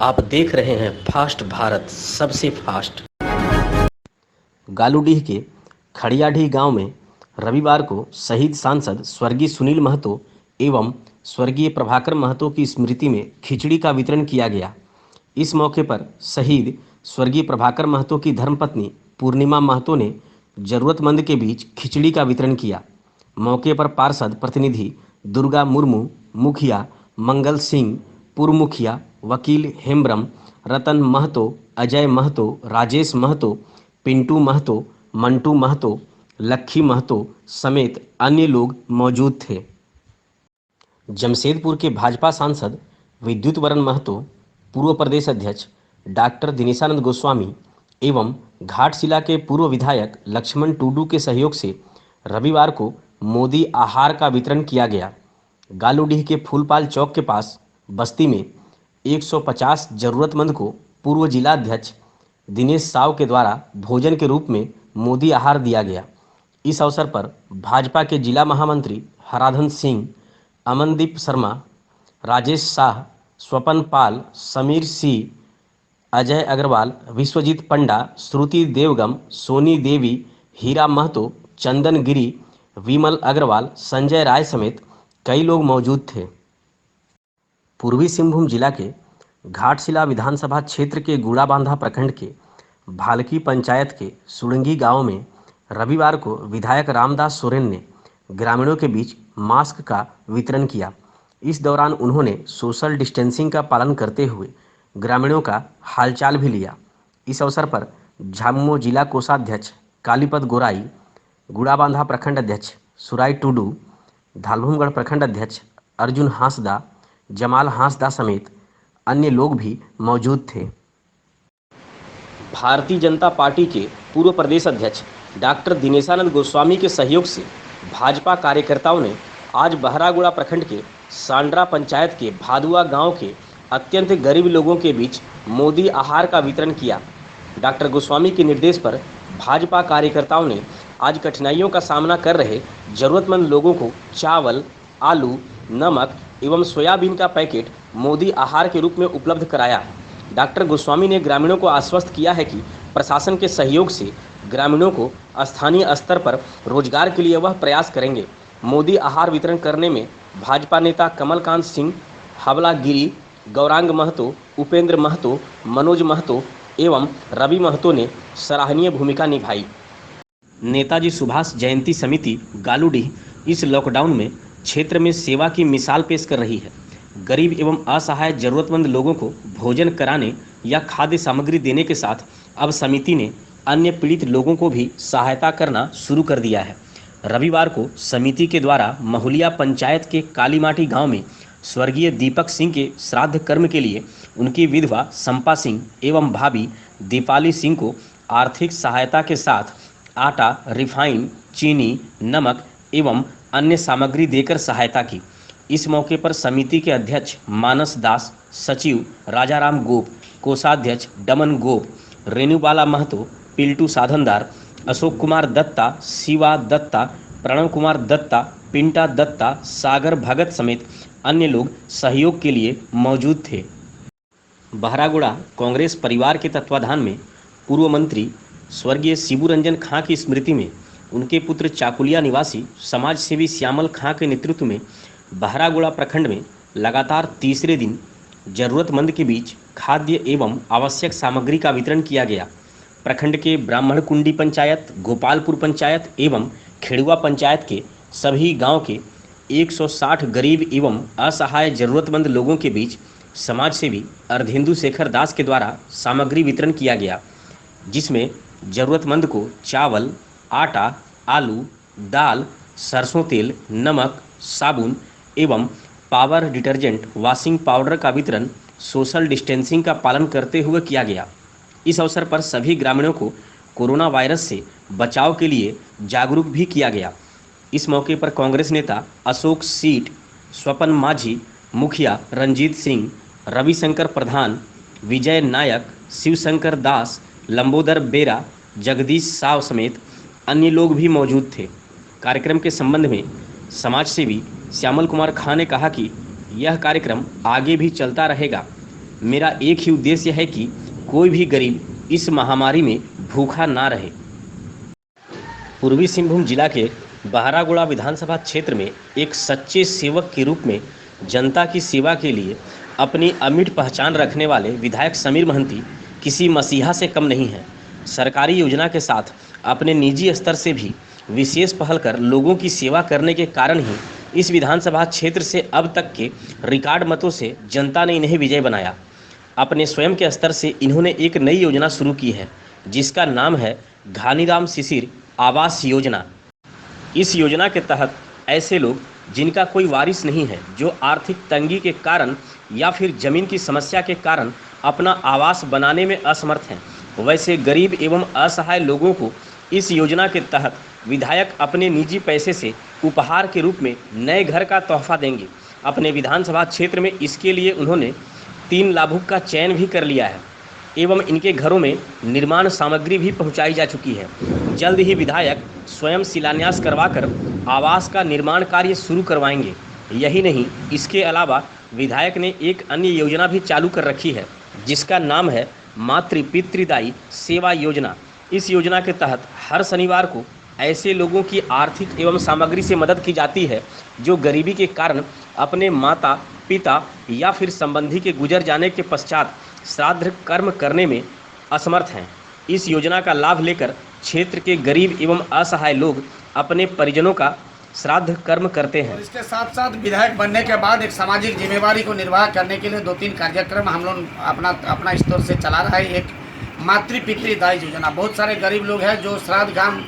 आप देख रहे हैं फास्ट भारत, सबसे फास्ट। गालूडीह के खड़ियाडीह गांव में रविवार को शहीद सांसद स्वर्गीय सुनील महतो एवं स्वर्गीय प्रभाकर महतो की स्मृति में खिचड़ी का वितरण किया गया। इस मौके पर शहीद स्वर्गीय प्रभाकर महतो की धर्मपत्नी पूर्णिमा महतो ने जरूरतमंद के बीच खिचड़ी का वितरण किया। मौके पर पार्षद प्रतिनिधि दुर्गा मुर्मू, मुखिया मंगल सिंह, पूर्व मुखिया वकील हेम्ब्रम, रतन महतो, अजय महतो, राजेश महतो, पिंटू महतो, मंटू महतो, लक्खी महतो समेत अन्य लोग मौजूद थे। जमशेदपुर के भाजपा सांसद विद्युत वरण महतो, पूर्व प्रदेश अध्यक्ष डॉक्टर दिनेशानंद गोस्वामी एवं घाटशिला के पूर्व विधायक लक्ष्मण टुडू के सहयोग से रविवार को मोदी आहार का वितरण किया गया। गालूडीह के फूलपाल चौक के पास बस्ती में 150 जरूरतमंद को पूर्व जिला अध्यक्ष दिनेश साव के द्वारा भोजन के रूप में मोदी आहार दिया गया। इस अवसर पर भाजपा के जिला महामंत्री हराधन सिंह, अमनदीप शर्मा, राजेश शाह, स्वपन पाल, समीर सिंह, अजय अग्रवाल, विश्वजीत पंडा, श्रुति देवगम, सोनी देवी, हीरा महतो, चंदन गिरी, विमल अग्रवाल, संजय राय समेत कई लोग मौजूद थे। पूर्वी सिंहभूम जिला के घाटशिला विधानसभा क्षेत्र के गुड़ाबांधा प्रखंड के भालकी पंचायत के सुड़ंगी गांव में रविवार को विधायक रामदास सोरेन ने ग्रामीणों के बीच मास्क का वितरण किया। इस दौरान उन्होंने सोशल डिस्टेंसिंग का पालन करते हुए ग्रामीणों का हालचाल भी लिया। इस अवसर पर झामुमो जिला कोषाध्यक्ष कालीपद गोराई, गुड़ाबांधा प्रखंड अध्यक्ष सुराई टुडू, धालभूमगढ़ प्रखंड अध्यक्ष अर्जुन हांसदा, जमाल हांसदा समेत अन्य लोग भी मौजूद थे। भारतीय जनता पार्टी के पूर्व प्रदेश अध्यक्ष डॉक्टर दिनेशानंद गोस्वामी के सहयोग से भाजपा कार्यकर्ताओं ने आज बहरागुड़ा प्रखंड के सांड्रा पंचायत के भादुआ गांव के अत्यंत गरीब लोगों के बीच मोदी आहार का वितरण किया। डॉक्टर गोस्वामी के निर्देश पर भाजपा कार्यकर्ताओं ने आज कठिनाइयों का सामना कर रहे जरूरतमंद लोगों को चावल, आलू, नमक एवं सोयाबीन का पैकेट मोदी आहार के रूप में उपलब्ध कराया। डॉक्टर गोस्वामी ने ग्रामीणों को आश्वस्त किया है कि प्रशासन के सहयोग से ग्रामीणों को स्थानीय स्तर पर रोजगार के लिए वह प्रयास करेंगे। मोदी आहार वितरण करने में भाजपा नेता कमलकांत सिंह, हवला गिरी, गौरांग महतो, उपेंद्र महतो, मनोज महतो एवं रवि महतो ने सराहनीय भूमिका निभाई। नेताजी सुभाष जयंती समिति गालूडीह इस लॉकडाउन में क्षेत्र में सेवा की मिसाल पेश कर रही है। गरीब एवं असहाय जरूरतमंद लोगों को भोजन कराने या खाद्य सामग्री देने के साथ अब समिति ने अन्य पीड़ित लोगों को भी सहायता करना शुरू कर दिया है। रविवार को समिति के द्वारा महुलिया पंचायत के कालीमाटी गांव में स्वर्गीय दीपक सिंह के श्राद्ध कर्म के लिए उनकी विधवा संपा सिंह एवं भाभी दीपाली सिंह को आर्थिक सहायता के साथ आटा, रिफाइन, चीनी, नमक एवं अन्य सामग्री देकर सहायता की। इस मौके पर समिति के अध्यक्ष मानस दास, सचिव राजाराम गोप, कोषाध्यक्ष डमन गोप, रेणुबाला महतो, पिल्टू साधनदार, अशोक कुमार दत्ता, शिवा दत्ता, प्रणव कुमार दत्ता, पिंटा दत्ता, सागर भगत समेत अन्य लोग सहयोग के लिए मौजूद थे। बहरागुड़ा कांग्रेस परिवार के तत्वाधान में पूर्व मंत्री स्वर्गीय शिबू रंजन खां की स्मृति में उनके पुत्र चाकुलिया निवासी समाज सेवी श्यामल खां के नेतृत्व में बहरागुड़ा प्रखंड में लगातार तीसरे दिन जरूरतमंद के बीच खाद्य एवं आवश्यक सामग्री का वितरण किया गया। प्रखंड के ब्राह्मण कुंडी पंचायत, गोपालपुर पंचायत एवं खेड़ुआ पंचायत के सभी गांव के 160 गरीब एवं असहाय जरूरतमंद लोगों के बीच समाज सेवी अर्धेंदु शेखर दास के द्वारा सामग्री वितरण किया गया, जिसमें जरूरतमंद को चावल, आटा, आलू, दाल, सरसों तेल, नमक, साबुन एवं पावर डिटर्जेंट वॉशिंग पाउडर का वितरण सोशल डिस्टेंसिंग का पालन करते हुए किया गया। इस अवसर पर सभी ग्रामीणों को कोरोना वायरस से बचाव के लिए जागरूक भी किया गया। इस मौके पर कांग्रेस नेता अशोक सीट, स्वपन माझी, मुखिया रंजीत सिंह, रविशंकर प्रधान, विजय नायक, शिवशंकर दास, लंबोदर बेरा, जगदीश साव समेत अन्य लोग भी मौजूद थे। कार्यक्रम के संबंध में समाजसेवी श्यामल कुमार खां ने कहा कि यह कार्यक्रम आगे भी चलता रहेगा। मेरा एक ही उद्देश्य है कि कोई भी गरीब इस महामारी में भूखा ना रहे। पूर्वी सिंहभूम जिला के बहरागोड़ा विधानसभा क्षेत्र में एक सच्चे सेवक के रूप में जनता की सेवा के लिए अपनी अमिट पहचान रखने वाले विधायक समीर महंती किसी मसीहा से कम नहीं हैं। सरकारी योजना के साथ अपने निजी स्तर से भी विशेष पहल कर लोगों की सेवा करने के कारण ही इस विधानसभा क्षेत्र से अब तक के रिकॉर्ड मतों से जनता ने इन्हें विजय बनाया। अपने स्वयं के स्तर से इन्होंने एक नई योजना शुरू की है जिसका नाम है घानीराम शिशिर आवास योजना। इस योजना के तहत ऐसे लोग जिनका कोई वारिस नहीं है, जो आर्थिक तंगी के कारण या फिर जमीन की समस्या के कारण अपना आवास बनाने में असमर्थ हैं, वैसे गरीब एवं असहाय लोगों को इस योजना के तहत विधायक अपने निजी पैसे से उपहार के रूप में नए घर का तोहफा देंगे। अपने विधानसभा क्षेत्र में इसके लिए उन्होंने 3 लाभुक का चयन भी कर लिया है एवं इनके घरों में निर्माण सामग्री भी पहुंचाई जा चुकी है। जल्द ही विधायक स्वयं शिलान्यास करवाकर आवास का निर्माण कार्य शुरू करवाएंगे। यही नहीं, इसके अलावा विधायक ने एक अन्य योजना भी चालू कर रखी है जिसका नाम है मातृ पितृदायी सेवा योजना। इस योजना के तहत हर शनिवार को ऐसे लोगों की आर्थिक एवं सामग्री से मदद की जाती है जो गरीबी के कारण अपने माता पिता या फिर संबंधी के गुजर जाने के पश्चात श्राद्ध कर्म करने में असमर्थ हैं। इस योजना का लाभ लेकर क्षेत्र के गरीब एवं असहाय लोग अपने परिजनों का श्राद्ध कर्म करते हैं। और इसके साथ साथ विधायक बनने के बाद एक सामाजिक जिम्मेवारी को निर्वाह करने के लिए 2-3 कार्यक्रम हम लोग अपना स्तर से चला रहा है। एक मातृ पितृदायी योजना, बहुत सारे गरीब लोग हैं जो श्राद्ध काम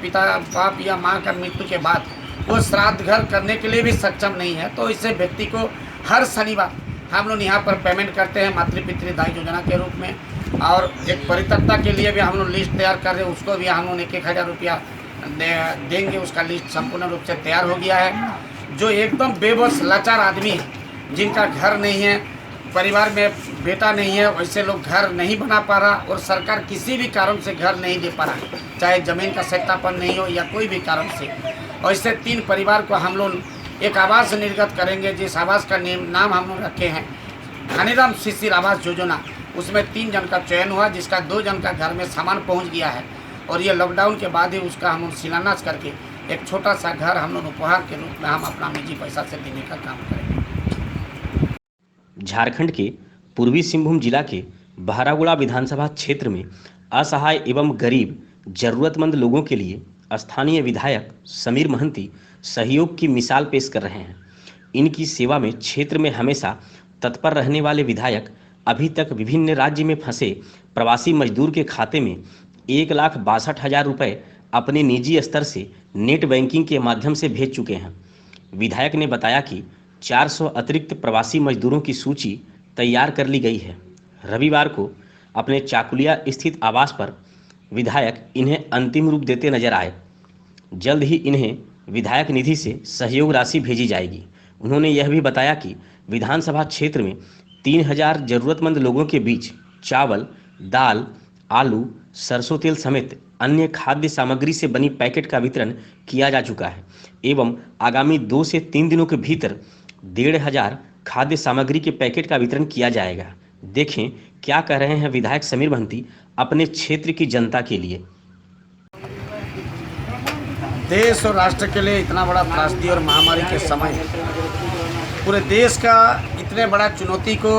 पिता बाप या माँ का मृत्यु के बाद वो श्राद्ध घर करने के लिए भी सक्षम नहीं है, तो इससे व्यक्ति को हर शनिवार हम लोग यहाँ पर पेमेंट करते हैं मातृ पितृदायी योजना के रूप में। और एक परिपक्वता के लिए भी हम लोग लिस्ट तैयार कर रहे हैं, उसको भी हम लोग 1,000 रुपया देंगे। उसका लिस्ट संपूर्ण रूप से तैयार हो गया है। जो एकदम बेबस लाचार आदमी है, जिनका घर नहीं है, परिवार में बेटा नहीं है, वैसे लोग घर नहीं बना पा रहा और सरकार किसी भी कारण से घर नहीं दे पा रहा, चाहे ज़मीन का सत्यापन नहीं हो या कोई भी कारण से, ऐसे 3 परिवार को हम लोग एक आवास निर्गत करेंगे। जिस आवास का नाम हम लोग रखे हैं घानीराम शिशिर आवास योजना। उसमें 3 जन का चयन हुआ, जिसका 2 जन का घर में सामान पहुंच गया है और ये लॉकडाउन के बाद ही उसका हम शिलान्यास करके एक छोटा सा घर हम लोग उपहार के रूप में हम अपना निजी पैसा से देने का काम करेंगे। झारखंड के पूर्वी सिंहभूम जिला के बहरागोड़ा विधानसभा क्षेत्र में असहाय एवं गरीब जरूरतमंद लोगों के लिए स्थानीय विधायक समीर महंती सहयोग की मिसाल पेश कर रहे हैं। इनकी सेवा में क्षेत्र में हमेशा तत्पर रहने वाले विधायक अभी तक विभिन्न राज्य में फंसे प्रवासी मजदूर के खाते में 1,62,000 रुपये अपने निजी स्तर से नेट बैंकिंग के माध्यम से भेज चुके हैं। विधायक ने बताया कि 400 अतिरिक्त प्रवासी मजदूरों की सूची तैयार कर ली गई है। रविवार को अपने चाकुलिया स्थित आवास पर विधायक इन्हें अंतिम रूप देते नजर आए। जल्द ही इन्हें विधायक निधि से सहयोग राशि भेजी जाएगी। उन्होंने यह भी बताया कि विधानसभा क्षेत्र में 3,000 जरूरतमंद लोगों के बीच चावल, दाल, आलू, सरसों तेल समेत अन्य खाद्य सामग्री से बनी पैकेट का वितरण किया जा चुका है एवं आगामी 2 से 3 दिनों के भीतर 1,500 खाद्य सामग्री के पैकेट का वितरण किया जाएगा। देखें क्या कह रहे हैं विधायक समीर महंती अपने क्षेत्र की जनता के लिए। देश और राष्ट्र के लिए इतना बड़ा त्रासदी और महामारी के समय पूरे देश का इतने बड़ा चुनौती को,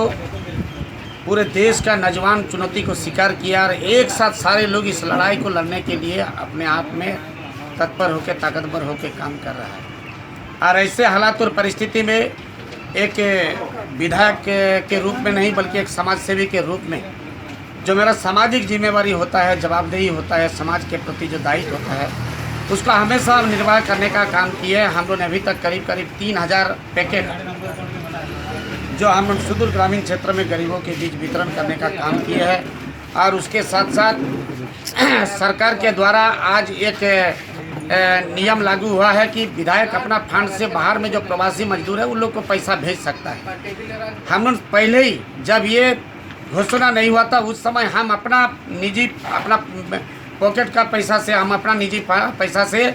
पूरे देश का नौजवान चुनौती को स्वीकार किया और एक साथ सारे लोग इस लड़ाई को लड़ने के लिए अपने आप में तत्पर होकर ताकतवर होकर काम कर रहा है। और ऐसे हालात और परिस्थिति में एक विधायक के रूप में नहीं बल्कि एक समाज सेवी के रूप में जो मेरा सामाजिक जिम्मेवारी होता है, जवाबदेही होता है, समाज के प्रति जो दायित्व होता है, उसका हमेशा निर्वाह करने का काम किया है। हम लोगों ने अभी तक करीब 3,000 पैकेट जो हम लोग सुदूर ग्रामीण क्षेत्र में गरीबों के बीच वितरण करने का काम किया है। और उसके साथ साथ सरकार के द्वारा आज एक नियम लागू हुआ है कि विधायक अपना फंड से बाहर में जो प्रवासी मजदूर है उन लोग को पैसा भेज सकता है। हम लोग पहले ही जब ये घोषणा नहीं हुआ था उस समय हम अपना पॉकेट का पैसा से, हम अपना निजी पैसा से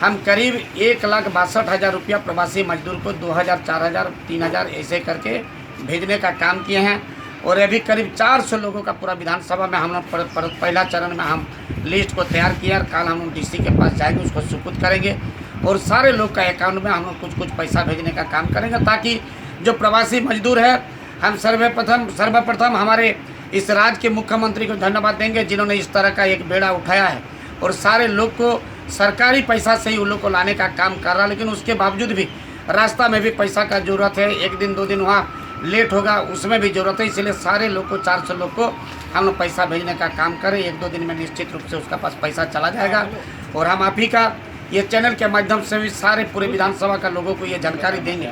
हम करीब 1,62,000 रुपया प्रवासी मजदूर को 2,000, 4,000, 3,000 ऐसे करके भेजने का काम किए हैं। और अभी करीब 400 लोगों का पूरा विधानसभा में हम लोग पहला चरण में हम लिस्ट को तैयार किया और कल हम लोग डीसी के पास जाएंगे, उसको सुपुर्द करेंगे और सारे लोग का अकाउंट में हम लोग कुछ पैसा भेजने का काम करेंगे, ताकि जो प्रवासी मजदूर है, हम सर्वप्रथम हमारे इस राज्य के मुख्यमंत्री को धन्यवाद देंगे जिन्होंने इस तरह का एक बेड़ा उठाया है और सारे लोग को सरकारी पैसा से ही उन लोग को लाने का काम कर रहा है। लेकिन उसके बावजूद भी रास्ता में भी पैसा का ज़रूरत है, 1 दिन 2 दिन वहाँ लेट होगा, उसमें भी ज़रूरत है। इसलिए सारे लोग को 400 लोग को हम लोग पैसा भेजने का काम करें। 1-2 दिन में निश्चित रूप से उसका पास पैसा चला जाएगा। और हम आप ही का ये चैनल के माध्यम से भी सारे पूरे विधानसभा का लोगों को ये जानकारी देंगे।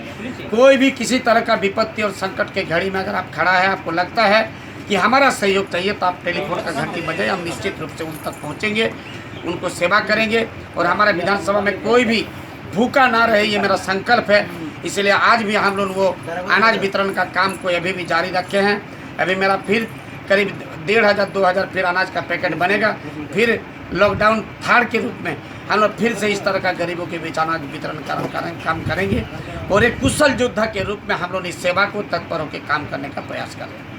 कोई भी किसी तरह का विपत्ति और संकट के घड़ी में अगर आप खड़ा है, आपको लगता है कि हमारा सहयोग चाहिए, तो आप टेलीफोन का घंटी बजाए, हम निश्चित रूप से उन तक पहुँचेंगे, उनको सेवा करेंगे और हमारे विधानसभा में कोई भी भूखा ना रहे, ये मेरा संकल्प है। इसलिए आज भी हम लोग वो अनाज वितरण का काम को अभी भी जारी रखे हैं। अभी मेरा फिर करीब 1500-2000 फिर अनाज का पैकेट बनेगा। फिर लॉकडाउन थर्ड के रूप में हम लोग फिर से इस तरह का गरीबों के बीच अनाज वितरण का काम करेंगे और एक कुशल योद्धा के रूप में हम लोग इस सेवा को तत्पर होकर काम करने का प्रयास करेंगे।